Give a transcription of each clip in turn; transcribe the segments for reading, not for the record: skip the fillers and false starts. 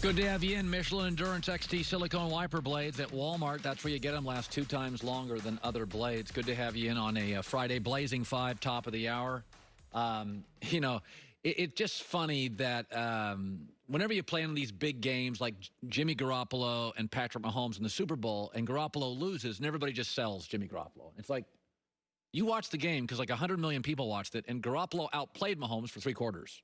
Good to have you in. Michelin Endurance XT silicone wiper blades at Walmart. That's where you get them. Last 2 times longer than other blades. Good to have you in on a Friday Blazing 5 top of the hour. It's just funny that whenever you play in these big games like Jimmy Garoppolo and Patrick Mahomes in the Super Bowl, and Garoppolo loses, and everybody just sells Jimmy Garoppolo. It's like, you watch the game because like 100 million people watched it, and Garoppolo outplayed Mahomes for 3 quarters.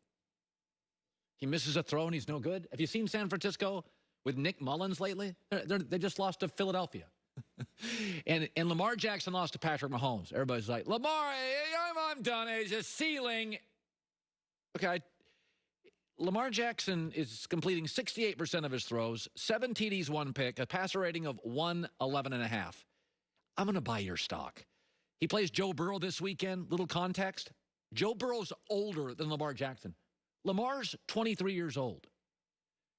He misses a throw and he's no good. Have you seen San Francisco with Nick Mullins lately? They just lost to Philadelphia. and Lamar Jackson lost to Patrick Mahomes. Everybody's like, Lamar, I'm done. He's a ceiling. Okay, Lamar Jackson is completing 68% of his throws, 7 TDs, 1 pick, a passer rating of 111.5. I'm going to buy your stock. He plays Joe Burrow this weekend. Little context. Joe Burrow's older than Lamar Jackson. Lamar's 23 years old.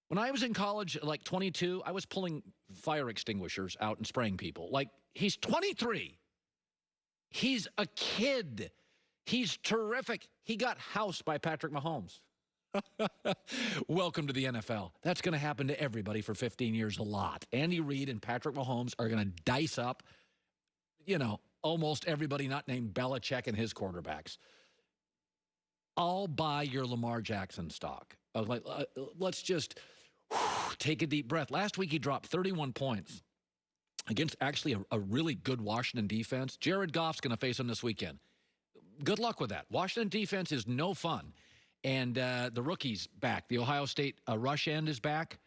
When I was in college, like 22, I was pulling fire extinguishers out and spraying people. Like, he's 23. He's a kid. He's terrific. He got housed by Patrick Mahomes. Welcome to the NFL. That's going to happen to everybody for 15 years a lot. Andy Reid and Patrick Mahomes are going to dice up, almost everybody not named Belichick and his quarterbacks. I'll buy your Lamar Jackson stock. Let's just take a deep breath. Last week, he dropped 31 points against actually a really good Washington defense. Jared Goff's going to face him this weekend. Good luck with that. Washington defense is no fun. And the rookie's back. The Ohio State rush end is back.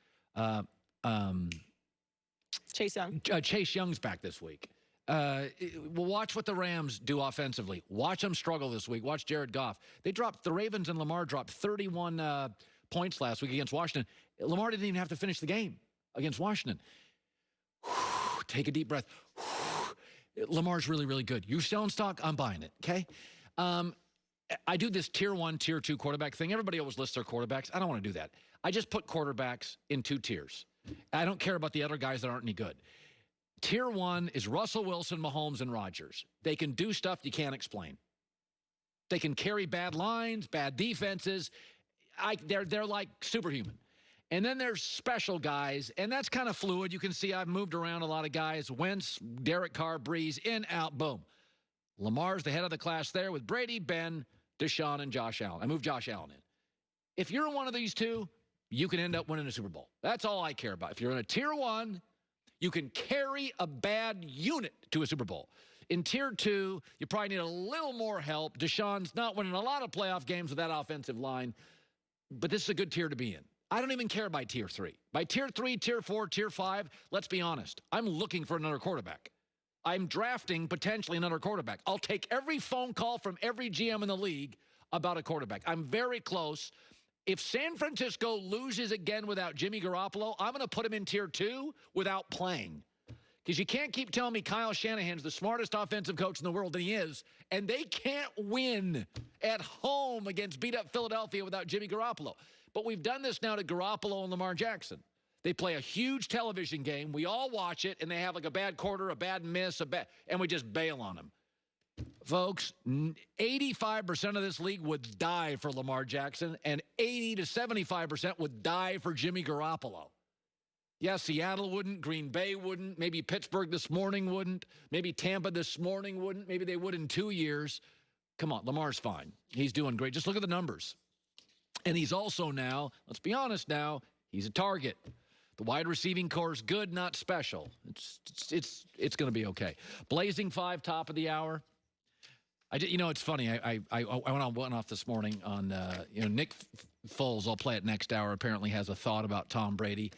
Chase Young. Chase Young's back this week. We'll watch what the Rams do offensively. Watch them struggle this week. Watch Jared Goff. The Ravens and Lamar dropped 31 points last week against Washington. Lamar didn't even have to finish the game against Washington. Take a deep breath. Lamar's really, really good. You selling stock? I'm buying it, okay? I do this tier 1, tier 2 quarterback thing. Everybody always lists their quarterbacks. I don't want to do that. I just put quarterbacks in 2 tiers. I don't care about the other guys that aren't any good. Tier 1 is Russell Wilson, Mahomes, and Rodgers. They can do stuff you can't explain. They can carry bad lines, bad defenses. They're like superhuman. And then there's special guys, and that's kind of fluid. You can see I've moved around a lot of guys. Wentz, Derek Carr, Breeze, in, out, boom. Lamar's the head of the class there with Brady, Ben, Deshaun, and Josh Allen. I moved Josh Allen in. If you're in one of these 2, you can end up winning a Super Bowl. That's all I care about. If you're in a tier 1, you can carry a bad unit to a Super Bowl. In tier 2, you probably need a little more help. Deshaun's not winning a lot of playoff games with that offensive line, but this is a good tier to be in. I don't even care by tier 3. By tier 3, tier 4, tier 5, let's be honest. I'm looking for another quarterback. I'm drafting potentially another quarterback. I'll take every phone call from every GM in the league about a quarterback. I'm very close. If San Francisco loses again without Jimmy Garoppolo, I'm going to put him in tier 2 without playing. Because you can't keep telling me Kyle Shanahan's the smartest offensive coach in the world, and he is, and they can't win at home against beat-up Philadelphia without Jimmy Garoppolo. But we've done this now to Garoppolo and Lamar Jackson. They play a huge television game. We all watch it, and they have like a bad quarter, a bad miss, and we just bail on them. Folks, 85% of this league would die for Lamar Jackson, and 80 to 75% would die for Jimmy Garoppolo. Yeah, Seattle wouldn't, Green Bay wouldn't, maybe Pittsburgh this morning wouldn't, maybe Tampa this morning wouldn't, maybe they would in 2 years. Come on, Lamar's fine. He's doing great. Just look at the numbers. And he's also now, let's be honest now, he's a target. The wide receiving core is good, not special. It's going to be okay. Blazing 5, top of the hour. It's funny. I went off this morning on, Nick Foles, I'll play it next hour, apparently has a thought about Tom Brady.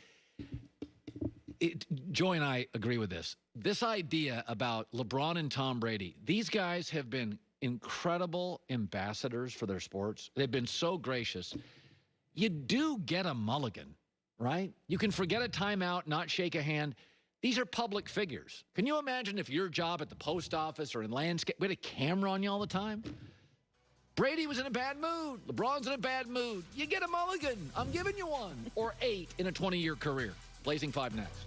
Joy and I agree with this. This idea about LeBron and Tom Brady, these guys have been incredible ambassadors for their sports. They've been so gracious. You do get a mulligan, right? You can forget a timeout, not shake a hand. These are public figures. Can you imagine if your job at the post office or in landscape, we had a camera on you all the time? Brady was in a bad mood. LeBron's in a bad mood. You get a mulligan. I'm giving you one. Or 8 in a 20-year career. Blazing 5 next.